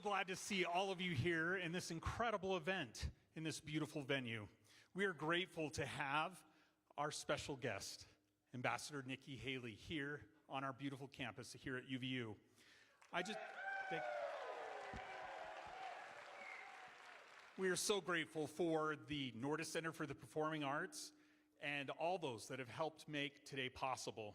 glad to see all of you here in this incredible event in this beautiful venue. We are grateful to have our special guest, Ambassador Nikki Haley, here on our beautiful campus here at UVU. We are so grateful for the Nordis Center for the Performing Arts and all those that have helped make today possible.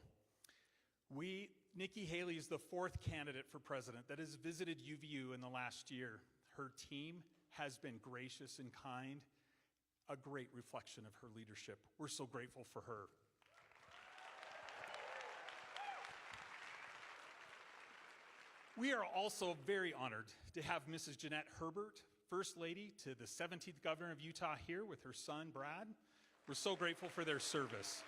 Nikki Haley is the fourth candidate for president that has visited UVU in the last year. Her team has been gracious and kind, a great reflection of her leadership. We're so grateful for her. We are also very honored to have Mrs. Jeanette Herbert, First Lady to the 17th Governor of Utah, here with her son, Brad. We're so grateful for their service.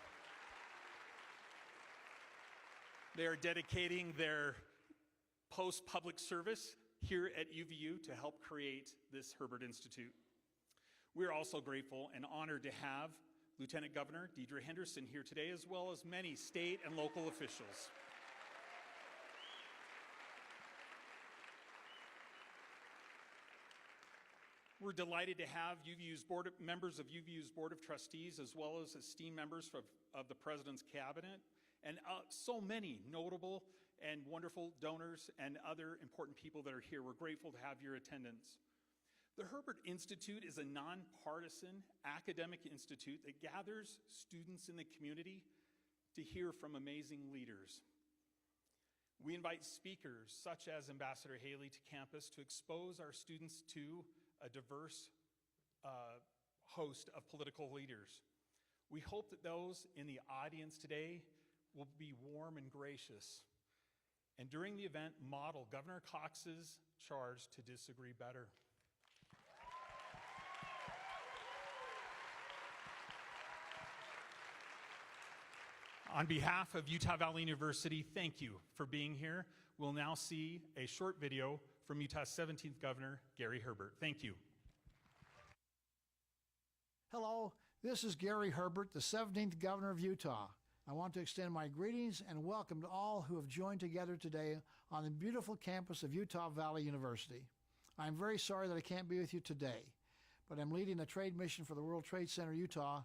They are dedicating their post-public service here at UVU to help create this Herbert Institute. We're also grateful and honored to have Lieutenant Governor Deidre Henderson here today, as well as many state and local officials. We're delighted to have members of UVU's Board of Trustees, as well as esteemed members of the President's Cabinet, and so many notable and wonderful donors and other important people that are here. We're grateful to have your attendance. The Herbert Institute is a nonpartisan academic institute that gathers students in the community to hear from amazing leaders. We invite speakers such as Ambassador Haley to campus to expose our students to a diverse host of political leaders. We hope that those in the audience today will be warm and gracious, and during the event model Governor Cox's charge to disagree better. On behalf of Utah Valley University, thank you for being here. We'll now see a short video from Utah's 17th Governor, Gary Herbert. Thank you. Hello, this is Gary Herbert, the 17th Governor of Utah. I want to extend my greetings and welcome to all who have joined together today on the beautiful campus of Utah Valley University. I'm very sorry that I can't be with you today, but I'm leading a trade mission for the World Trade Center Utah,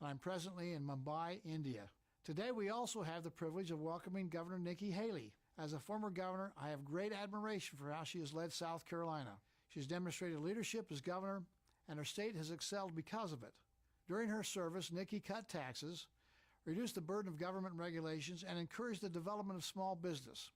and I'm presently in Mumbai, India. Today we also have the privilege of welcoming Governor Nikki Haley. As a former governor, I have great admiration for how she has led South Carolina. She has demonstrated leadership as governor, and her state has excelled because of it. During her service, Nikki cut taxes, reduced the burden of government regulations, and encouraged the development of small business.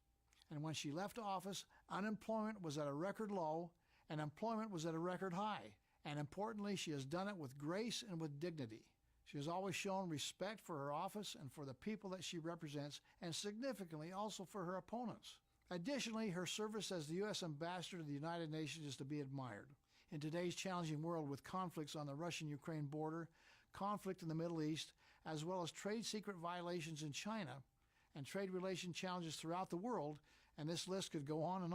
And when she left office, unemployment was at a record low, and employment was at a record high. And importantly, she has done it with grace and with dignity. She has always shown respect for her office and for the people that she represents, and significantly also for her opponents. Additionally, her service as the U.S. Ambassador to the United Nations is to be admired. In today's challenging world with conflicts on the Russian-Ukraine border, conflict in the Middle East, as well as trade secret violations in China, and trade relation challenges throughout the world, and this list could go on,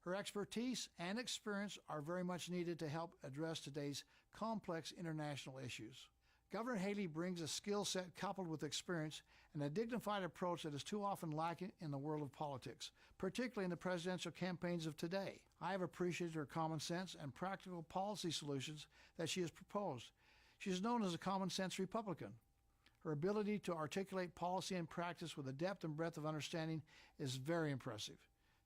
her expertise and experience are very much needed to help address today's complex international issues. Governor Haley brings a skill set coupled with experience and a dignified approach that is too often lacking in the world of politics, particularly in the presidential campaigns of today. I have appreciated her common sense and practical policy solutions that she has proposed. She is known as a common sense Republican. Her ability to articulate policy and practice with a depth and breadth of understanding is very impressive.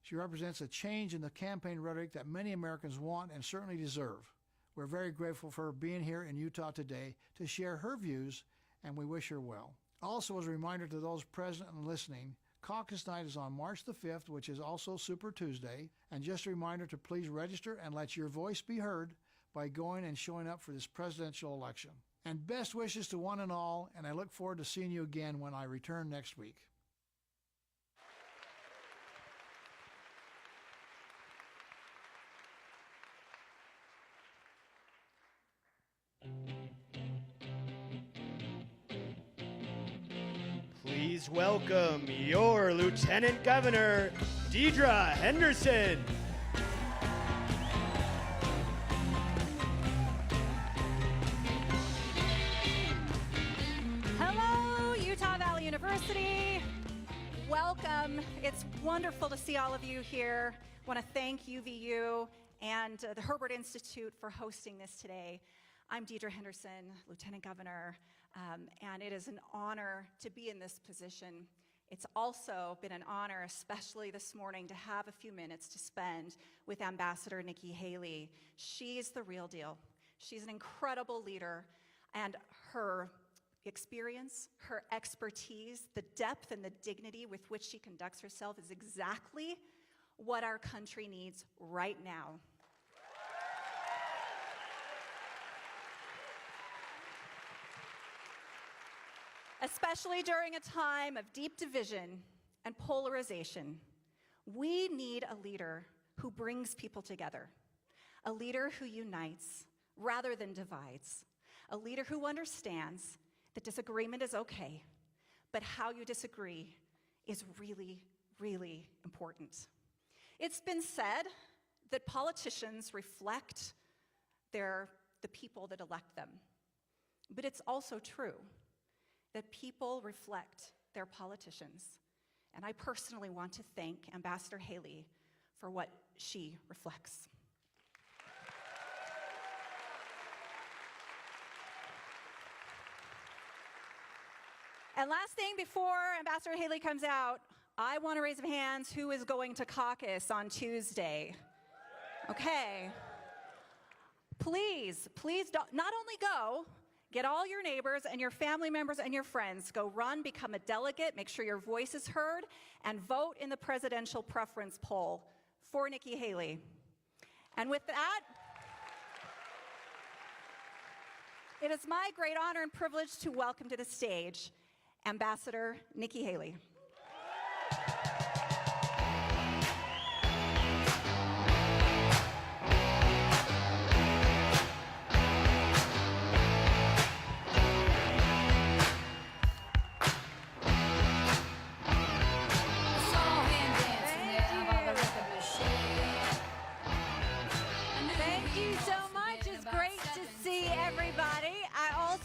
She represents a change in the campaign rhetoric that many Americans want and certainly deserve. We're very grateful for her being here in Utah today to share her views, and we wish her well. Also, as a reminder to those present and listening, Caucus Night is on March the 5th, which is also Super Tuesday, and just a reminder to please register and let your voice be heard by going and showing up for this presidential election. And best wishes to one and all, and I look forward to seeing you again when I return next week. Please welcome your Lieutenant Governor, Deidre Henderson. Hello, Utah Valley University. Welcome. It's wonderful to see all of you here. want to thank UVU and the Herbert Institute for hosting this today. I'm Deidre Henderson, Lieutenant Governor, and it is an honor to be in this position. It's also been an honor, especially this morning, to have a few minutes to spend with Ambassador Nikki Haley. She's the real deal. She's an incredible leader, and her experience, her expertise, the depth and the dignity with which she conducts herself is exactly what our country needs right now. Especially during a time of deep division and polarization, we need a leader who brings people together, a leader who unites rather than divides, a leader who understands that disagreement is okay, but how you disagree is really, really important. It's been said that politicians reflect the people that elect them, but it's also true that people reflect their politicians. And I personally want to thank Ambassador Haley for what she reflects. And last thing before Ambassador Haley comes out, I want to raise of hands who is going to caucus on Tuesday. Okay. Please don't, not only go, get all your neighbors and your family members and your friends. Go run, become a delegate, make sure your voice is heard, and vote in the presidential preference poll for Nikki Haley. And with that, it is my great honor and privilege to welcome to the stage Ambassador Nikki Haley.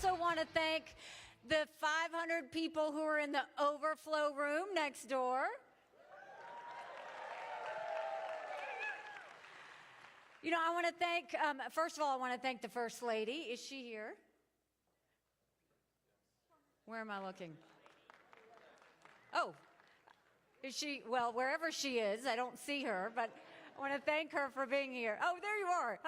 I want to thank the 500 people who are in the overflow room next door. You know, I want to thank, first of all, I want to thank the First Lady. Is she here? Where am I looking? Oh, is she? Well, wherever she is, I don't see her, but I want to thank her for being here. Oh, there you are.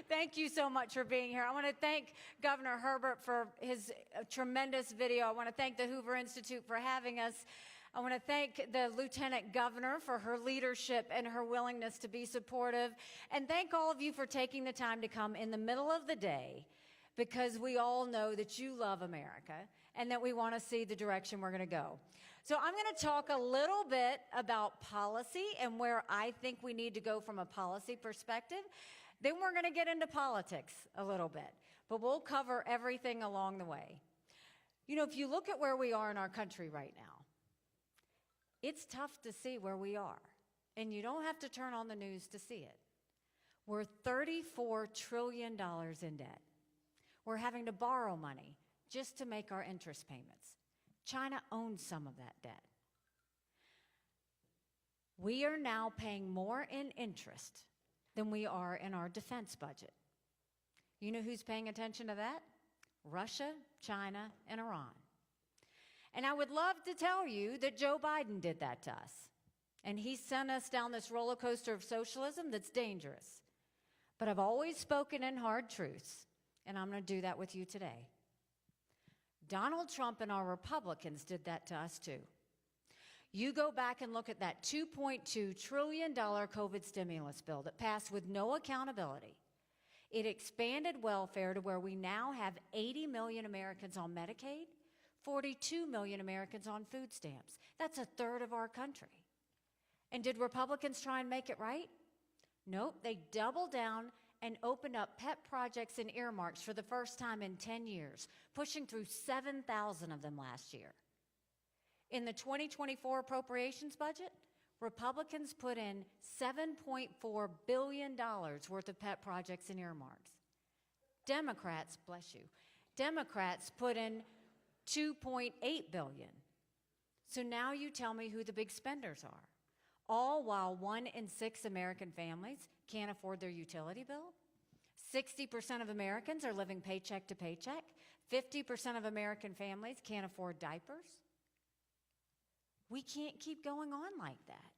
Thank you so much for being here. I want to thank Governor Herbert for his tremendous video. I want to thank the Hoover Institute for having us. I want to thank the Lieutenant Governor for her leadership and her willingness to be supportive. And thank all of you for taking the time to come in the middle of the day, because we all know that you love America and that we want to see the direction we're going to go. So I'm going to talk a little bit about policy and where I think we need to go from a policy perspective. Then we're going to get into politics a little bit, but we'll cover everything along the way. You know, if you look at where we are in our country right now, it's tough to see where we are, and you don't have to turn on the news to see it. We're $34 trillion in debt. We're having to borrow money just to make our interest payments. China owns some of that debt. We are now paying more in interest than we are in our defense budget. You know who's paying attention to that? Russia, China, and Iran. And I would love to tell you that Joe Biden did that to us. And he sent us down this roller coaster of socialism that's dangerous. But I've always spoken in hard truths, and I'm going to do that with you today. Donald Trump and our Republicans did that to us too. You go back and look at that $2.2 trillion COVID stimulus bill that passed with no accountability. It expanded welfare to where we now have 80 million Americans on Medicaid, 42 million Americans on food stamps. That's a third of our country. And did Republicans try and make it right? Nope, they doubled down and opened up pet projects and earmarks for the first time in 10 years, pushing through 7,000 of them last year. In the 2024 appropriations budget, Republicans put in $7.4 billion worth of pet projects and earmarks. Democrats, bless you, Democrats put in $2.8 billion. So now you tell me who the big spenders are. all while 1 in 6 American families can't afford their utility bill. 60% of Americans are living paycheck to paycheck. 50% of American families can't afford diapers. We can't keep going on like that.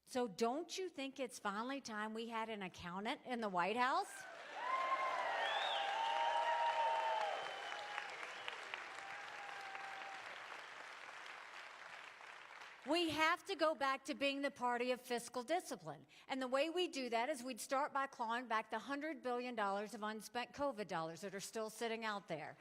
So don't you think it's finally time we had an accountant in the White House? We have to go back to being the party of fiscal discipline. And the way we do that is we'd start by clawing back the $100 billion of unspent COVID dollars that are still sitting out there.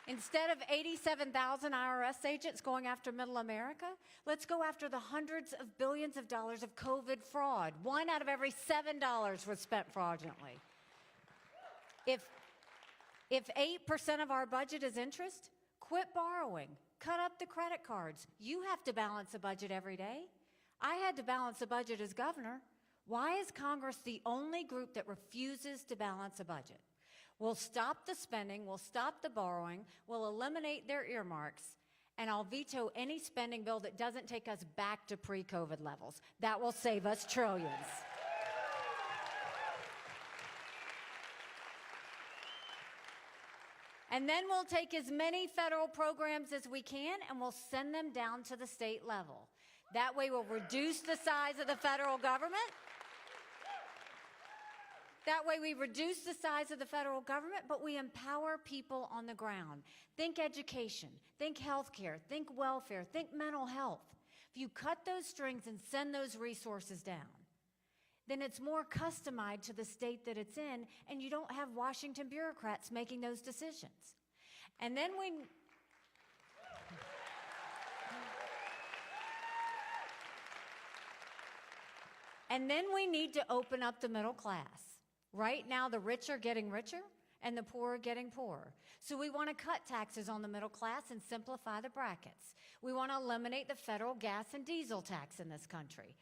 Instead of 87,000 IRS agents going after middle America, let's go after the hundreds of billions of dollars of COVID fraud. 1 out of every $7 was spent fraudulently. If 8% of our budget is interest, quit borrowing. Cut up the credit cards. You have to balance a budget every day. I had to balance a budget as governor. Why is Congress the only group that refuses to balance a budget? We'll stop the spending, we'll stop the borrowing, we'll eliminate their earmarks, and I'll veto any spending bill that doesn't take us back to pre-COVID levels. That will save us trillions. And then we'll take as many federal programs as we can and we'll send them down to the state level. That way we'll reduce the size of the federal government. That way we reduce the size of the federal government, but we empower people on the ground. Think education, think healthcare, think welfare, think mental health. If you cut those strings and send those resources down, then it's more customized to the state that it's in, and you don't have Washington bureaucrats making those decisions. And then we need to open up the middle class. Right now, the rich are getting richer, and the poor are getting poorer. So we want to cut taxes on the middle class and simplify the brackets. We want to eliminate the federal gas and diesel tax in this country.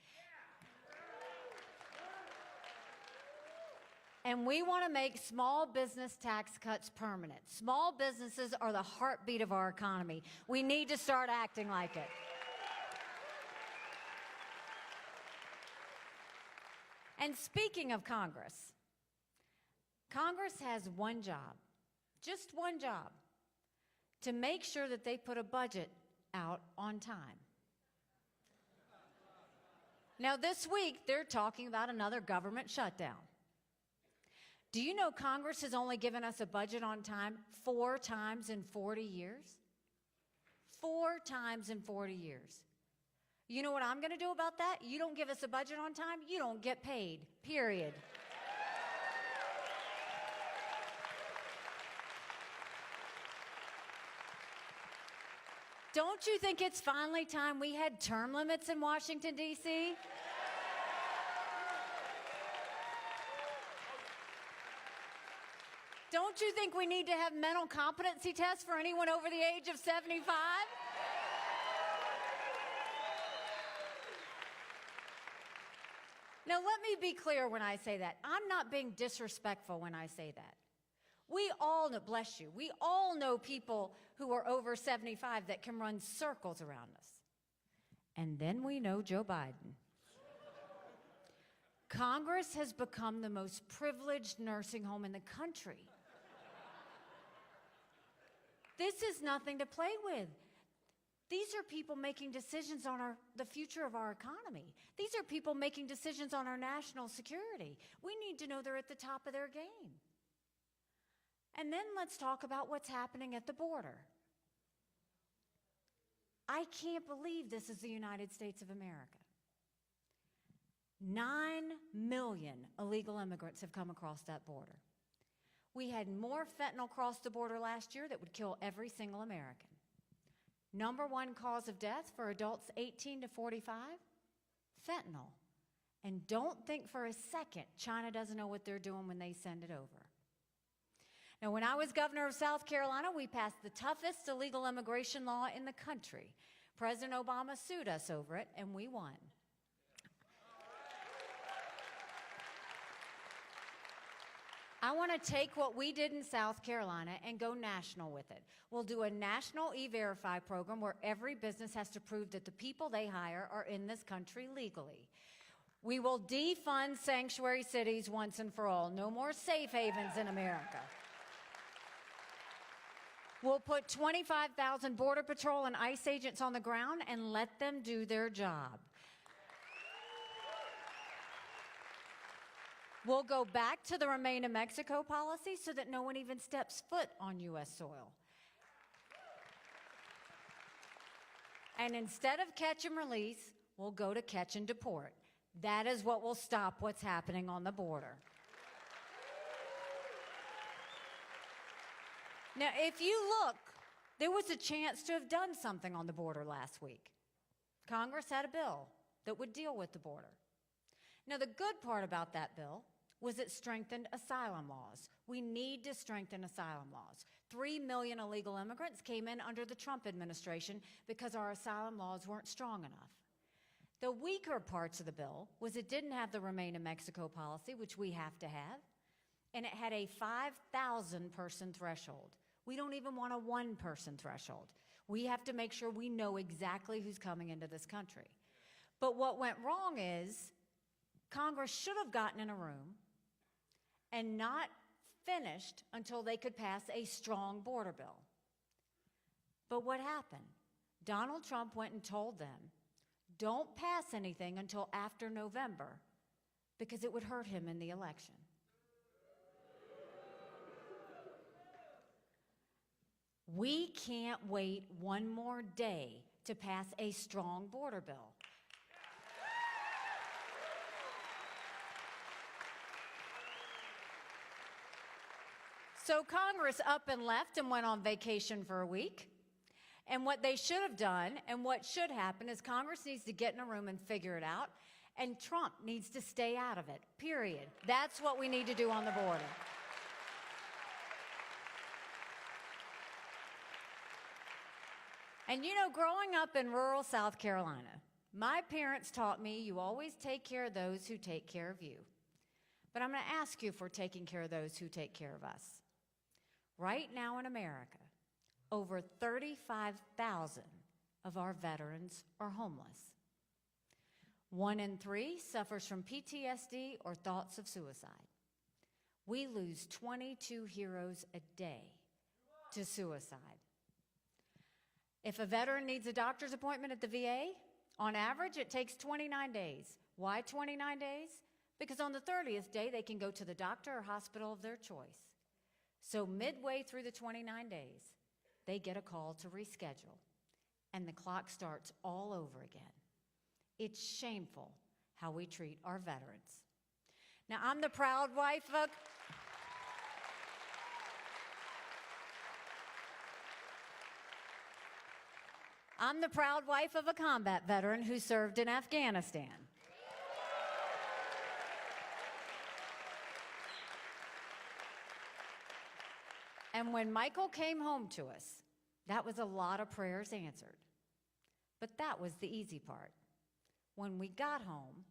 And we want to make small business tax cuts permanent. Small businesses are the heartbeat of our economy. We need to start acting like it. And speaking of Congress, Congress has one job, just one job, to make sure that they put a budget out on time. Now this week, they're talking about another government shutdown. Do you know Congress has only given us a budget on time 4 times in 40 years? 4 times in 40 years. You know what I'm going to do about that? You don't give us a budget on time, you don't get paid, period. Don't you think it's finally time we had term limits in Washington, D.C.? Don't you think we need to have mental competency tests for anyone over the age of 75? Now, let me be clear when I say that. I'm not being disrespectful when I say that. We all know, bless you, we all know people who are over 75 that can run circles around us. And then we know Joe Biden. Congress has become the most privileged nursing home in the country. This is nothing to play with. These are people making decisions on the future of our economy. These are people making decisions on our national security. We need to know they're at the top of their game. And then let's talk about what's happening at the border. I can't believe this is the United States of America. 9 million illegal immigrants have come across that border. We had more fentanyl cross the border last year that would kill every single American. Number 1 cause of death for adults 18 to 45, fentanyl. And don't think for a second China doesn't know what they're doing when they send it over. Now, when I was governor of South Carolina, we passed the toughest illegal immigration law in the country. President Obama sued us over it, and we won. I want to take what we did in South Carolina and go national with it. We'll do a national E-Verify program where every business has to prove that the people they hire are in this country legally. We will defund sanctuary cities once and for all. No more safe havens in America. We'll put 25,000 Border Patrol and ICE agents on the ground and let them do their job. We'll go back to the Remain in Mexico policy so that no one even steps foot on U.S. soil. And instead of catch and release, we'll go to catch and deport. That is what will stop what's happening on the border. Now, if you look, there was a chance to have done something on the border last week. Congress had a bill that would deal with the border. Now, the good part about that bill was it strengthened asylum laws. We need to strengthen asylum laws. 3 million illegal immigrants came in under the Trump administration because our asylum laws weren't strong enough. The weaker parts of the bill was it didn't have the Remain in Mexico policy, which we have to have, and it had a 5,000 person threshold. We don't even want a 1 person threshold. We have to make sure we know exactly who's coming into this country. But what went wrong is Congress should have gotten in a room and not finished until they could pass a strong border bill. But what happened? Donald Trump went and told them, don't pass anything until after November because it would hurt him in the election. We can't wait one more day to pass a strong border bill. So Congress up and left and went on vacation for a week. And what they should have done and what should happen is Congress needs to get in a room and figure it out, and Trump needs to stay out of it, period. That's what we need to do on the border. And you know, growing up in rural South Carolina, my parents taught me you always take care of those who take care of you. But I'm going to ask you if we're taking care of those who take care of us. Right now in America, over 35,000 of our veterans are homeless. 1 in 3 suffers from PTSD or thoughts of suicide. We lose 22 heroes a day to suicide. If a veteran needs a doctor's appointment at the VA, on average, it takes 29 days. Why 29 days? Because on the 30th day, they can go to the doctor or hospital of their choice. So midway through the 29 days, they get a call to reschedule, and the clock starts all over again. It's shameful how we treat our veterans. Now, I'm the proud wife of a combat veteran who served in Afghanistan. And when Michael came home to us, that was a lot of prayers answered. But that was the easy part. When we got home,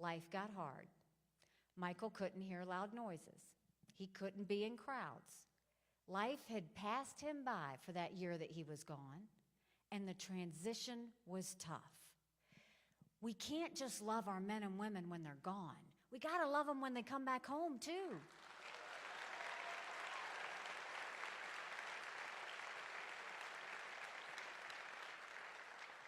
life got hard. Michael couldn't hear loud noises. He couldn't be in crowds. Life had passed him by for that year that he was gone, and the transition was tough. We can't just love our men and women when they're gone. We gotta love them when they come back home, too.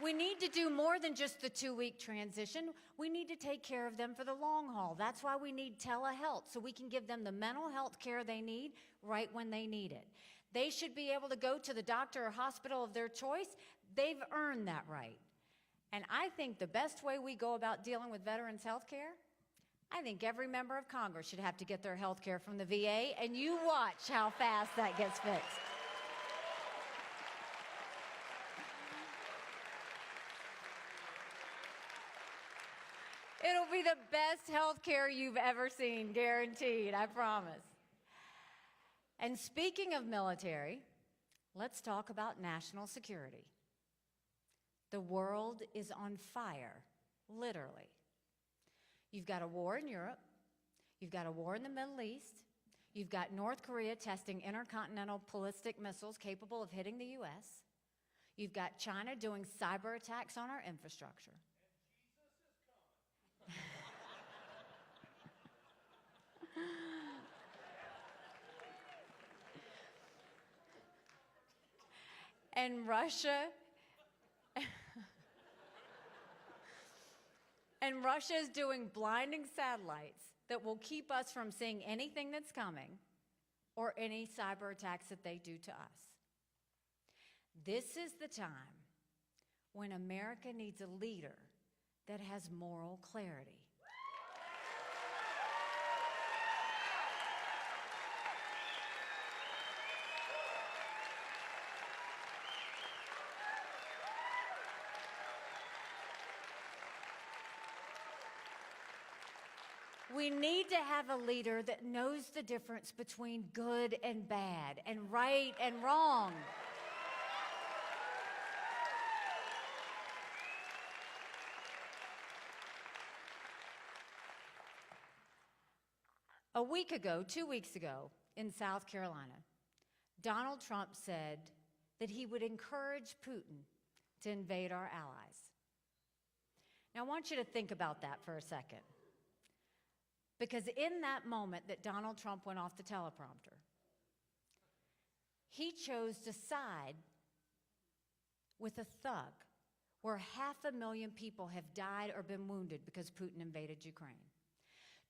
We need to do more than just the 2-week transition. We need to take care of them for the long haul. That's why we need telehealth, so we can give them the mental health care they need right when they need it. They should be able to go to the doctor or hospital of their choice. They've earned that right. And I think the best way we go about dealing with veterans' health care, I think every member of Congress should have to get their health care from the VA, and you watch how fast that gets fixed. It'll be the best health care you've ever seen, guaranteed, I promise. And speaking of military, let's talk about national security. The world is on fire, literally. You've got a war in Europe. You've got a war in the Middle East. You've got North Korea testing intercontinental ballistic missiles capable of hitting the U.S. You've got China doing cyber attacks on our infrastructure. And Russia is doing blinding satellites that will keep us from seeing anything that's coming or any cyber attacks that they do to us. This is the time when America needs a leader that has moral clarity. We need to have a leader that knows the difference between good and bad, and right and wrong. A week ago, 2 weeks ago, in South Carolina, Donald Trump said that he would encourage Putin to invade our allies. Now, I want you to think about that for a second. Because in that moment that Donald Trump went off the teleprompter, he chose to side with a thug where 500,000 people have died or been wounded because Putin invaded Ukraine.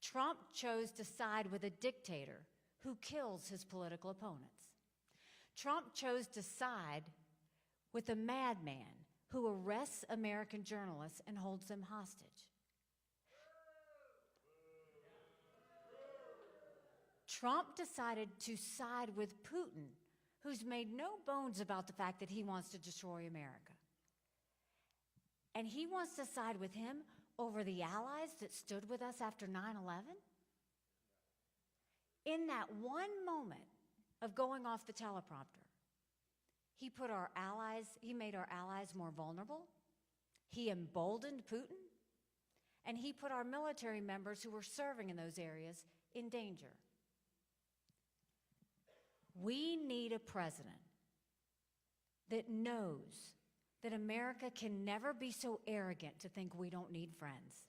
Trump chose to side with a dictator who kills his political opponents. Trump chose to side with a madman who arrests American journalists and holds them hostage. Trump decided to side with Putin, who's made no bones about the fact that he wants to destroy America. And he wants to side with him over the allies that stood with us after 9/11? In that one moment of going off the teleprompter, he made our allies more vulnerable, he emboldened Putin, and he put our military members who were serving in those areas in danger. We need a president that knows that America can never be so arrogant to think we don't need friends.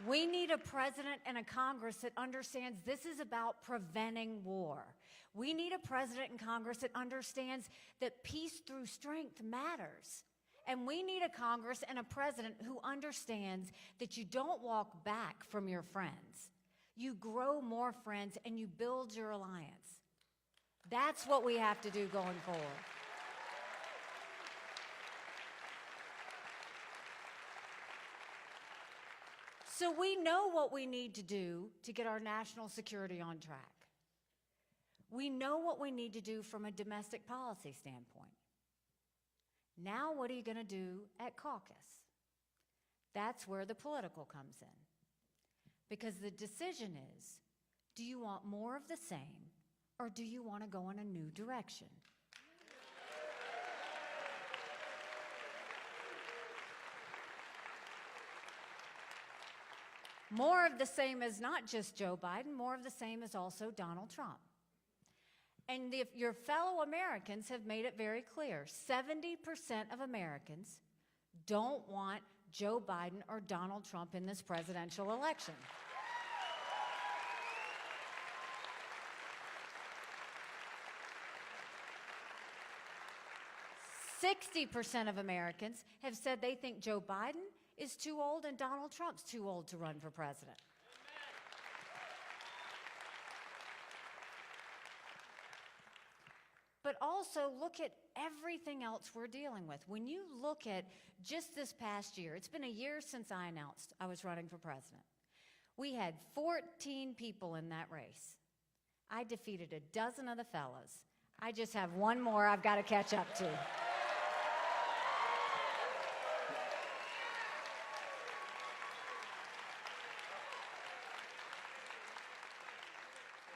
We need a president and a Congress that understands this is about preventing war. We need a president and Congress that understands that peace through strength matters. And we need a Congress and a president who understands that you don't walk back from your friends. You grow more friends and you build your alliance. That's what we have to do going forward. So we know what we need to do to get our national security on track. We know what we need to do from a domestic policy standpoint. Now what are you going to do at caucus? That's where the political comes in. Because the decision is, do you want more of the same, or do you want to go in a new direction? More of the same is not just Joe Biden, more of the same is also Donald Trump. And if your fellow Americans have made it very clear, 70% of Americans don't want Joe Biden or Donald Trump in this presidential election. %60 of Americans have said they think Joe Biden is too old and Donald Trump's too old to run for president. But also look at everything else we're dealing with. When you look at just this past year, it's been a year since I announced I was running for president. We had 14 people in that race. I defeated a dozen of the fellows. I just have one more I've got to catch up to.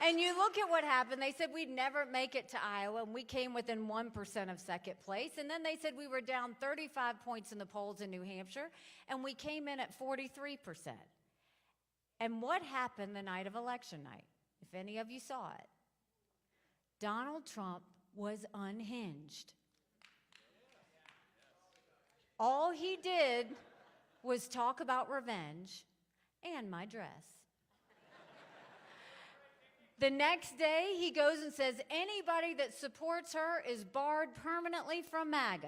And you look at what happened. They said we'd never make it to Iowa, and we came within 1% of second place. And then they said we were down 35 points in the polls in New Hampshire, and we came in at 43%. And what happened the night of election night, if any of you saw it? Donald Trump was unhinged. All he did was talk about revenge and my dress. The next day, he goes and says, anybody that supports her is barred permanently from MAGA.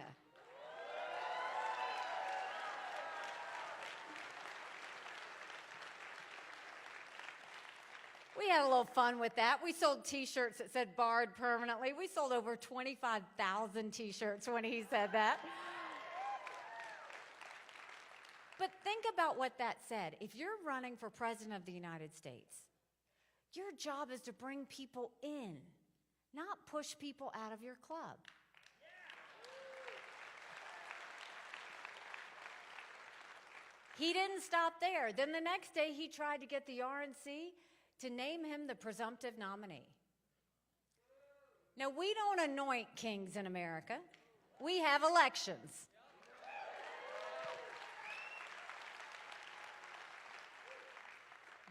We had a little fun with that. We sold T-shirts that said barred permanently. We sold over 25,000 T-shirts when he said that. But think about what that said. If you're running for President of the United States, your job is to bring people in, not push people out of your club. He didn't stop there. Then the next day, he tried to get the RNC to name him the presumptive nominee. Now, we don't anoint kings in America. We have elections.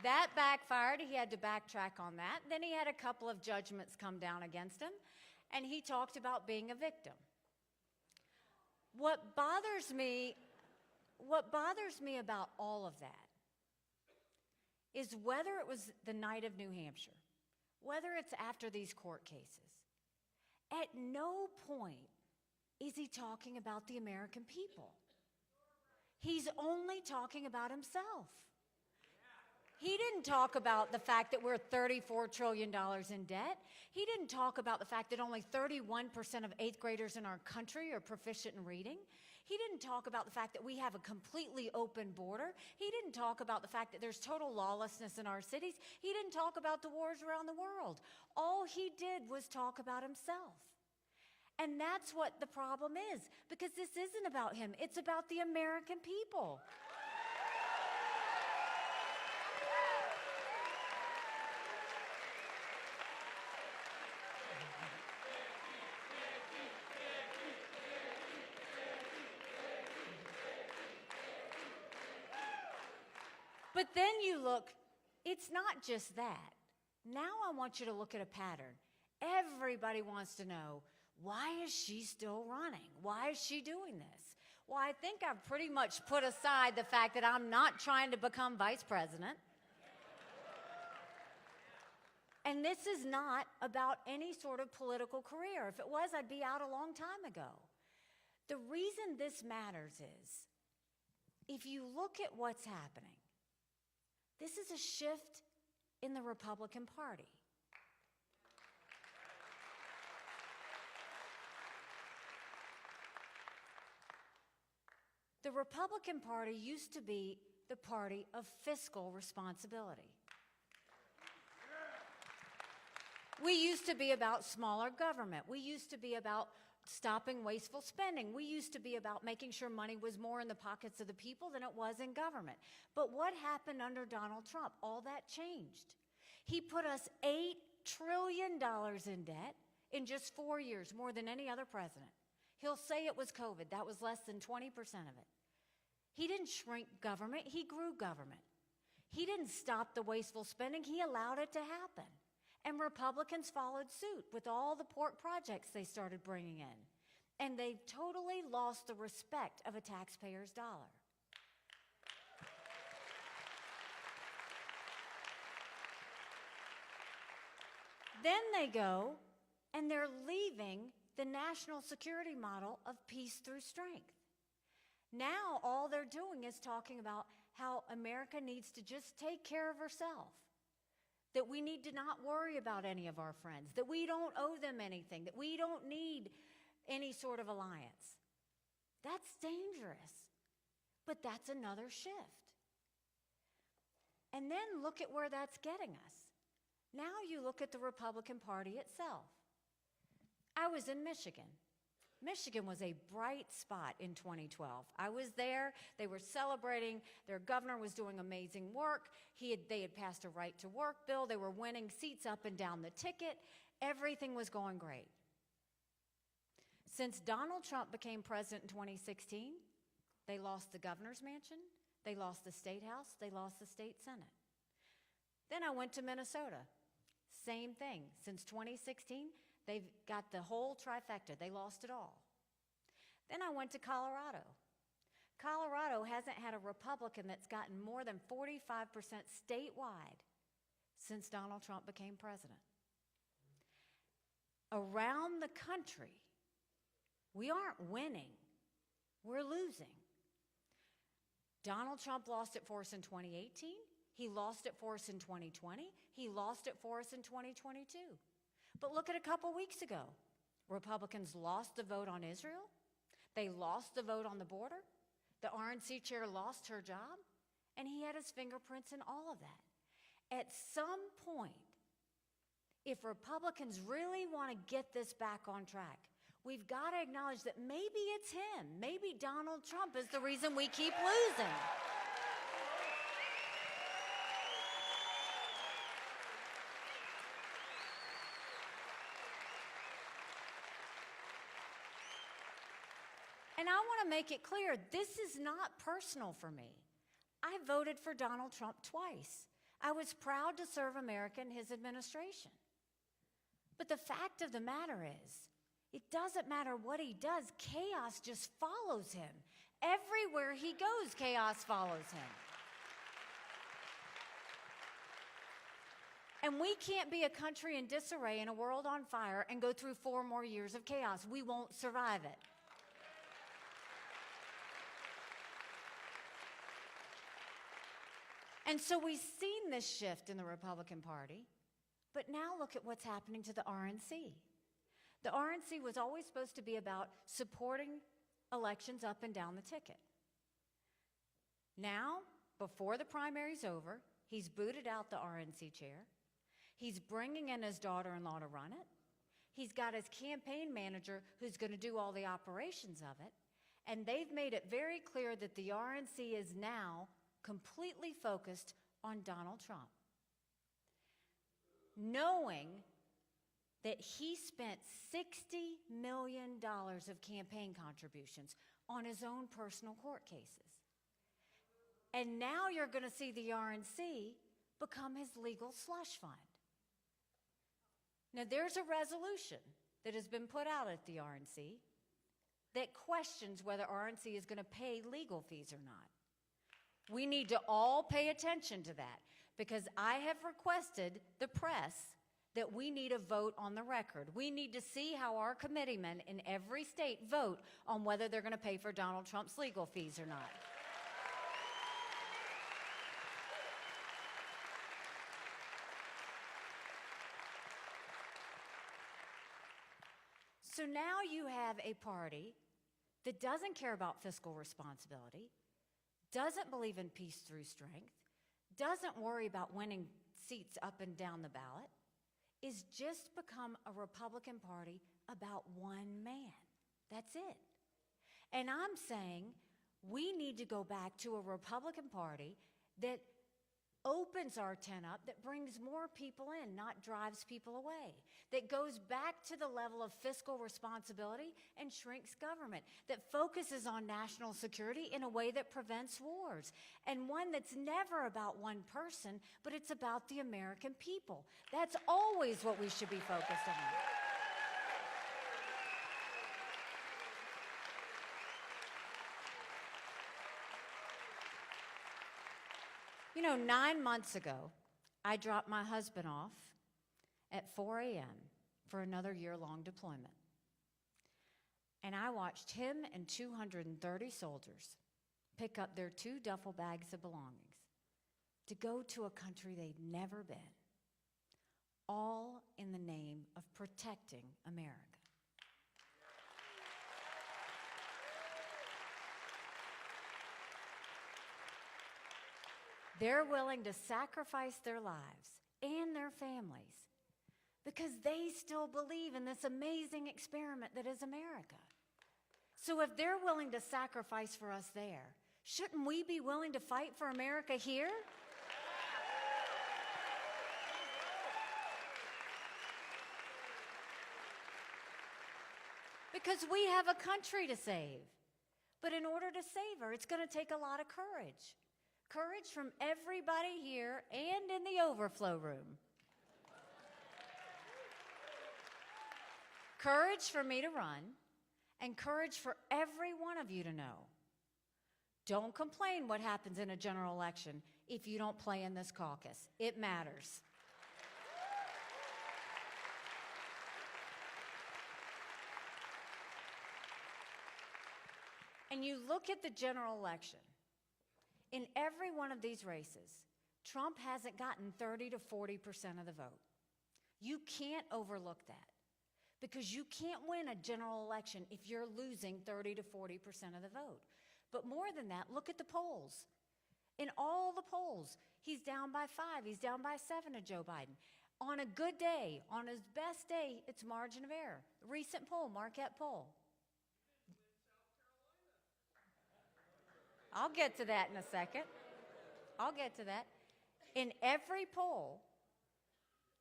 That backfired. He had to backtrack on that. Then he had a couple of judgments come down against him, and he talked about being a victim. What bothers me about all of that is whether it was the night of New Hampshire, whether it's after these court cases, at no point is he talking about the American people. He's only talking about himself. He didn't talk about the fact that we're $34 trillion in debt. He didn't talk about the fact that only 31% of eighth graders in our country are proficient in reading. He didn't talk about the fact that we have a completely open border. He didn't talk about the fact that there's total lawlessness in our cities. He didn't talk about the wars around the world. All he did was talk about himself. And that's what the problem is, because this isn't about him. It's about the American people. But then you look, it's not just that. Now I want you to look at a pattern. Everybody wants to know, why is she still running? Why is she doing this? Well, I think I've pretty much put aside the fact that I'm not trying to become vice president. And this is not about any sort of political career. If it was, I'd be out a long time ago. The reason this matters is, if you look at what's happening, this is a shift in the Republican Party. The Republican Party used to be the party of fiscal responsibility. We used to be about smaller government. We used to be about stopping wasteful spending. We used to be about making sure money was more in the pockets of the people than it was in government. But what happened under Donald Trump? All that changed. He put us $8 trillion in debt in just 4 years, more than any other president. He'll say it was COVID. That was less than 20% of it. He didn't shrink government. He grew government. He didn't stop the wasteful spending. He allowed it to happen. And Republicans followed suit with all the pork projects they started bringing in. And they've totally lost the respect of a taxpayer's dollar. Then they go and they're leaving the national security model of peace through strength. Now all they're doing is talking about how America needs to just take care of herself. That we need to not worry about any of our friends, that we don't owe them anything, that we don't need any sort of alliance. That's dangerous, but that's another shift. And then look at where that's getting us. Now you look at the Republican Party itself. I was in Michigan. Michigan was a bright spot in 2012. I was there. They were celebrating. Their governor was doing amazing work. They had passed a right to work bill. They were winning seats up and down the ticket. Everything was going great. Since Donald Trump became president in 2016, they lost the governor's mansion. They lost the state house. They lost the state senate. Then I went to Minnesota. Same thing. Since 2016, they've got the whole trifecta. They lost it all. Then I went to Colorado. Colorado hasn't had a Republican that's gotten more than 45% statewide since Donald Trump became president. Around the country, we aren't winning. We're losing. Donald Trump lost it for us in 2018. He lost it for us in 2020. He lost it for us in 2022. But look at a couple weeks ago. Republicans lost the vote on Israel. They lost the vote on the border. The RNC chair lost her job. And he had his fingerprints in all of that. At some point, if Republicans really want to get this back on track, we've got to acknowledge that maybe it's him. Maybe Donald Trump is the reason we keep losing. And I want to make it clear, this is not personal for me. I voted for Donald Trump twice. I was proud to serve America in his administration. But the fact of the matter is, it doesn't matter what he does, chaos just follows him. Everywhere he goes, chaos follows him. And we can't be a country in disarray and a world on fire and go through 4 more years of chaos. We won't survive it. And so we've seen this shift in the Republican Party, but now look at what's happening to the RNC. The RNC was always supposed to be about supporting elections up and down the ticket. Now, before the primary's over, he's booted out the RNC chair. He's bringing in his daughter-in-law to run it. He's got his campaign manager who's going to do all the operations of it. And they've made it very clear that the RNC is now completely focused on Donald Trump, knowing that he spent $60 million of campaign contributions on his own personal court cases. And now you're going to see the RNC become his legal slush fund. Now there's a resolution that has been put out at the RNC that questions whether RNC is going to pay legal fees or not. We need to all pay attention to that, because I have requested the press that we need a vote on the record. We need to see how our committeemen in every state vote on whether they're going to pay for Donald Trump's legal fees or not. So now you have a party that doesn't care about fiscal responsibility, doesn't believe in peace through strength, doesn't worry about winning seats up and down the ballot, is just become a Republican Party about one man. That's it. And I'm saying we need to go back to a Republican Party that opens our tent up, that brings more people in, not drives people away, that goes back to the level of fiscal responsibility and shrinks government, that focuses on national security in a way that prevents wars, and one that's never about one person, but it's about the American people. That's always what we should be focused on. You know, 9 months ago, I dropped my husband off at 4 a.m. for another year-long deployment. And I watched him and 230 soldiers pick up their 2 duffel bags of belongings to go to a country they'd never been, all in the name of protecting America. They're willing to sacrifice their lives and their families because they still believe in this amazing experiment that is America. So if they're willing to sacrifice for us there, shouldn't we be willing to fight for America here? Because we have a country to save. But in order to save her, it's going to take a lot of courage. Courage from everybody here and in the overflow room. Courage for me to run, and courage for every one of you to know. Don't complain what happens in a general election if you don't play in this caucus. It matters. And you look at the general election. In every one of these races, Trump hasn't gotten 30 to 40% of the vote. You can't overlook that, because you can't win a general election if you're losing 30 to 40% of the vote. But more than that, look at the polls. In all the polls, he's down by 5, he's down by 7 to Joe Biden. On a good day, on his best day, it's margin of error. Recent poll, Marquette poll. I'll get to that in a second. I'll get to that. In every poll,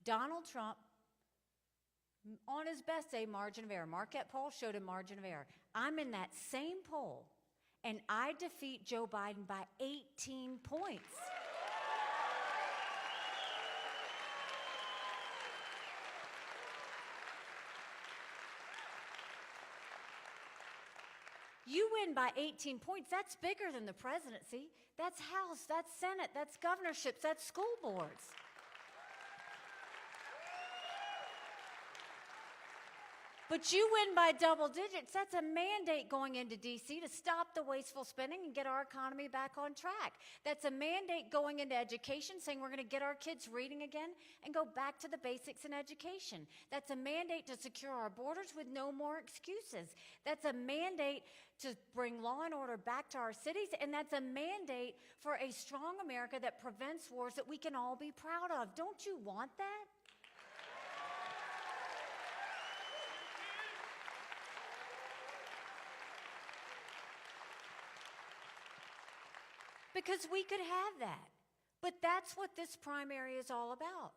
Donald Trump, on his best day, margin of error. Marquette poll showed a margin of error. I'm in that same poll, and I defeat Joe Biden by 18 points. You win by 18 points. That's bigger than the presidency. That's House, that's Senate, that's governorships, that's school boards. But you win by double digits. That's a mandate going into D.C. to stop the wasteful spending and get our economy back on track. That's a mandate going into education, saying we're going to get our kids reading again and go back to the basics in education. That's a mandate to secure our borders with no more excuses. That's a mandate to bring law and order back to our cities, and that's a mandate for a strong America that prevents wars that we can all be proud of. Don't you want that? Because we could have that. But that's what this primary is all about.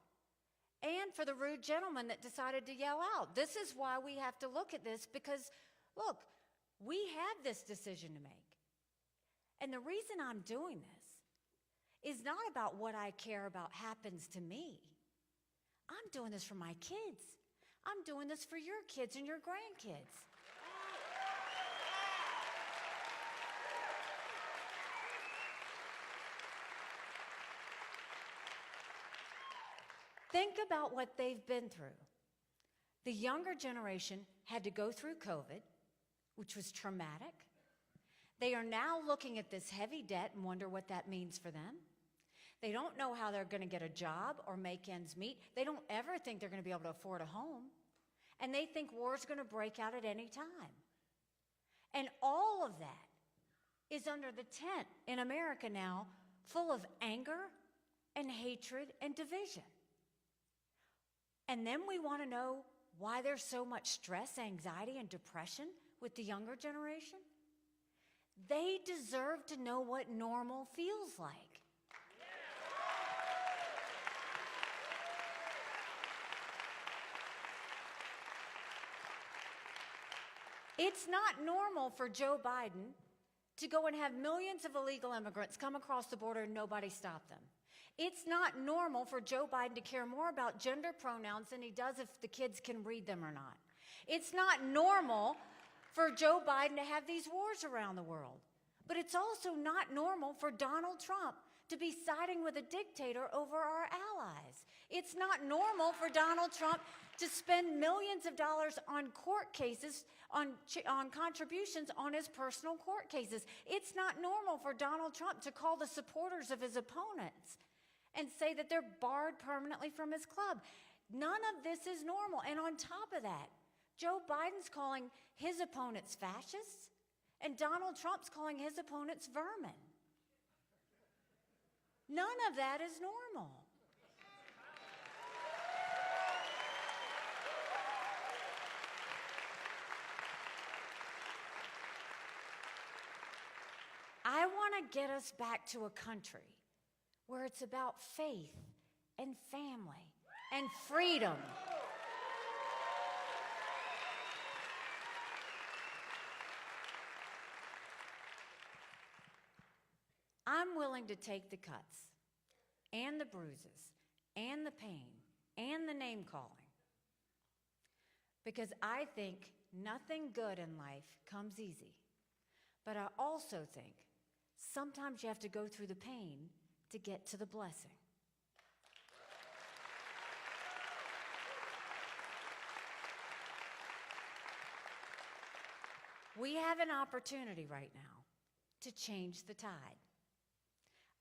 And for the rude gentleman that decided to yell out, this is why we have to look at this, because, look, we have this decision to make. And the reason I'm doing this is not about what I care about happens to me. I'm doing this for my kids. I'm doing this for your kids and your grandkids. Think about what they've been through. The younger generation had to go through COVID, which was traumatic. They are now looking at this heavy debt and wonder what that means for them. They don't know how they're going to get a job or make ends meet. They don't ever think they're going to be able to afford a home. And they think war's going to break out at any time. And all of that is under the tent in America now, full of anger and hatred and division. And then we want to know why there's so much stress, anxiety, and depression with the younger generation. They deserve to know what normal feels like. It's not normal for Joe Biden to go and have millions of illegal immigrants come across the border and nobody stop them. It's not normal for Joe Biden to care more about gender pronouns than he does if the kids can read them or not. It's not normal for Joe Biden to have these wars around the world. But it's also not normal for Donald Trump to be siding with a dictator over our allies. It's not normal for Donald Trump to spend millions of dollars on court cases, on contributions on his personal court cases. It's not normal for Donald Trump to call the supporters of his opponents and say that they're barred permanently from his club. None of this is normal. And on top of that, Joe Biden's calling his opponents fascists, and Donald Trump's calling his opponents vermin. None of that is normal. I want to get us back to a country where it's about faith and family and freedom. I'm willing to take the cuts and the bruises and the pain and the name calling because I think nothing good in life comes easy. But I also think sometimes you have to go through the pain to get to the blessing. We have an opportunity right now to change the tide.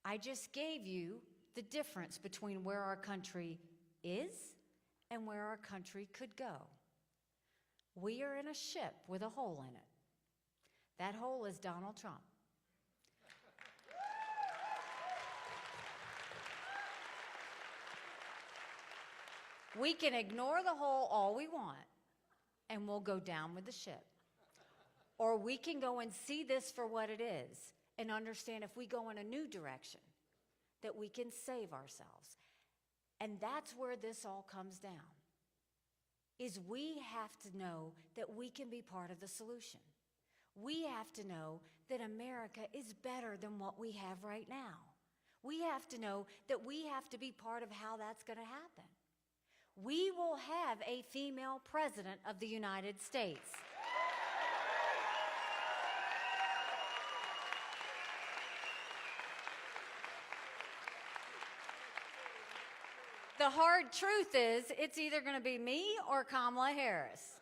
I just gave you the difference between where our country is and where our country could go. We are in a ship with a hole in it. That hole is Donald Trump. We can ignore the hole all we want, and we'll go down with the ship. Or we can go and see this for what it is and understand if we go in a new direction, that we can save ourselves. And that's where this all comes down, is we have to know that we can be part of the solution. We have to know that America is better than what we have right now. We have to know that we have to be part of how that's going to happen. We will have a female president of the United States. The hard truth is, it's either going to be me or Kamala Harris.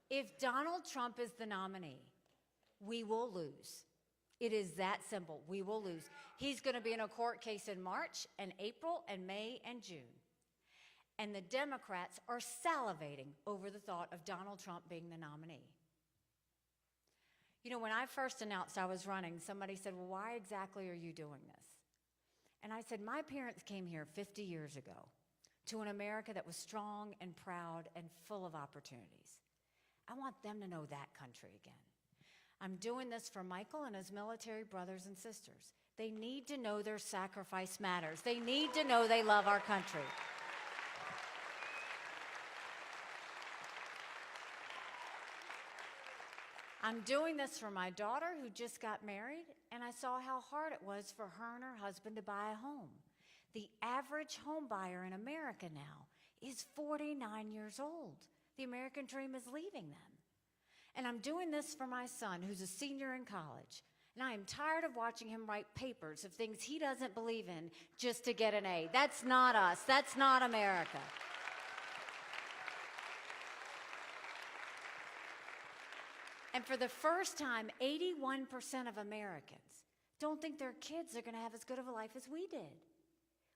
If Donald Trump is the nominee, we will lose. It is that simple. We will lose. He's going to be in a court case in March and April and May and June. And the Democrats are salivating over the thought of Donald Trump being the nominee. You know, when I first announced I was running, somebody said, well, why exactly are you doing this? And I said, my parents came here 50 years ago to an America that was strong and proud and full of opportunities. I want them to know that country again. I'm doing this for Michael and his military brothers and sisters. They need to know their sacrifice matters. They need to know they love our country. I'm doing this for my daughter who just got married, and I saw how hard it was for her and her husband to buy a home. The average home buyer in America now is 49 years old. The American dream is leaving them. And I'm doing this for my son who's a senior in college, and I am tired of watching him write papers of things he doesn't believe in just to get an A. That's not us. That's not America. And for the first time, 81% of Americans don't think their kids are going to have as good of a life as we did.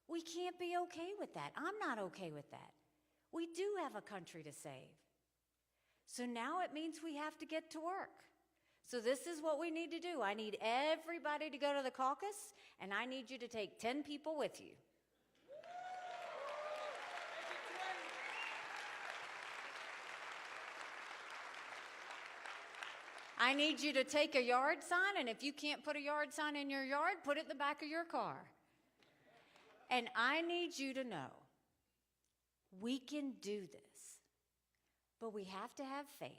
We can't be okay with that. I'm not okay with that. We do have a country to save. So now it means we have to get to work. So this is what we need to do. I need everybody to go to the caucus, and I need you to take 10 people with you. I need you to take a yard sign, and if you can't put a yard sign in your yard, put it in the back of your car. And I need you to know we can do this, but we have to have faith.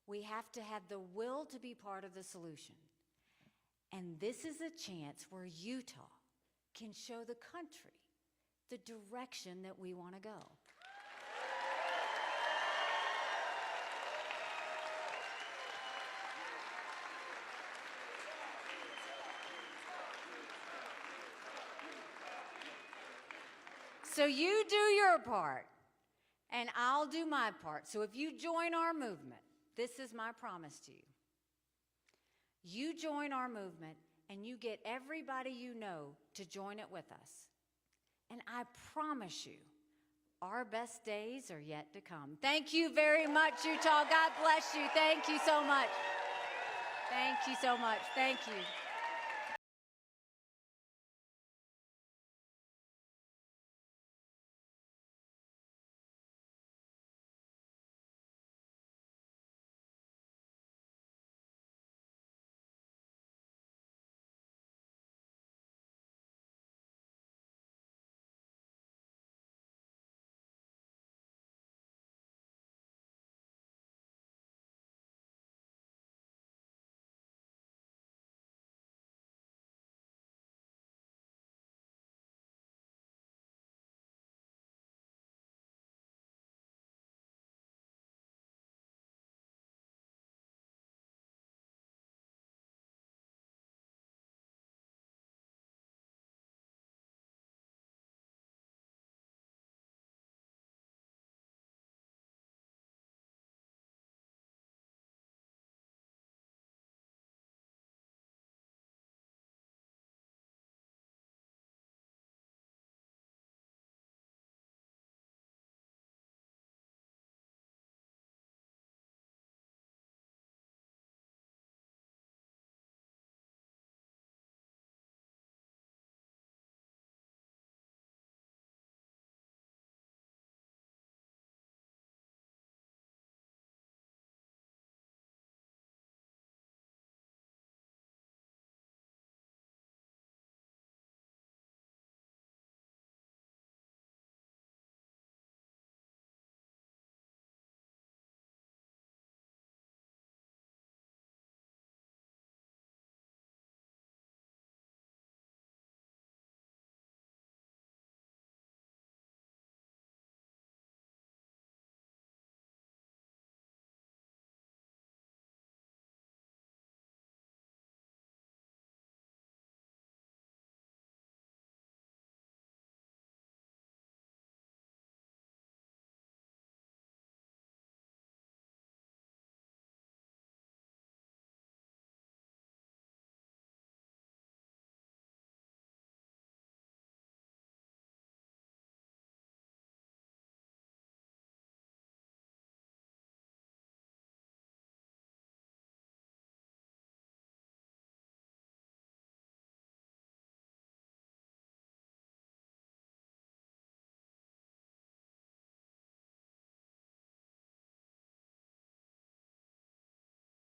We have to have the will to be part of the solution. And this is a chance where Utah can show the country the direction that we want to go. So you do your part, and I'll do my part. So if you join our movement, this is my promise to you. You join our movement, and you get everybody you know to join it with us. And I promise you, our best days are yet to come. Thank you very much, Utah. God bless you. Thank you so much. Thank you so much. Thank you.